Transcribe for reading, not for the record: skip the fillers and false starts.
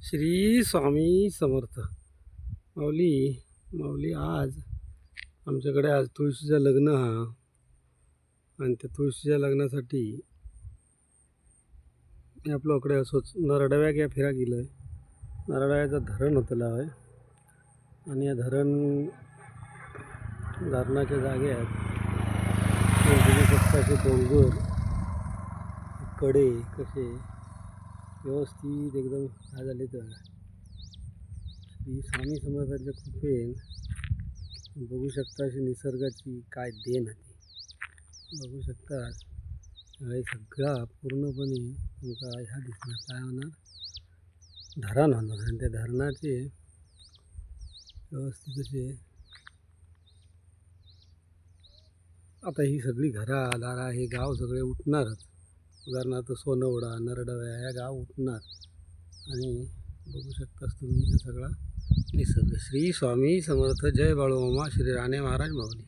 श्री स्वामी समर्थ. माऊली माऊली आज आमच्याकडे आज तुळशीचं लग्न हा, आणि त्या तुळशीच्या लग्नासाठी आपल्याकडे असोच नरडव्या या फिरा गेलं आहे. नरडव्याचं धरण होतं लावाय, आणि या धरणाच्या जागेत असे डोंगर कडे कसे व्यवस्थित एकदम काय झाले तर श्री स्वामी समर्थांच्या कृपेन बघू शकता. अशी निसर्गाची काय देण आहे बघू शकता. हे सगळा पूर्णपणे तुमचा ह्या दिसणार काय होणार, धरण होणार. आणि त्या धरणाचे व्यवस्थित असे आता ही सगळी घरा दारा हे गाव सगळे उठणारच. उदाहरणार्थ सोनवडा नरडव्या या गाव उठणार. आणि बघू शकताच तुम्ही हा सगळा निसर्ग. श्री स्वामी समर्थ. जय बाळूमामा. श्री राणे महाराज माऊली.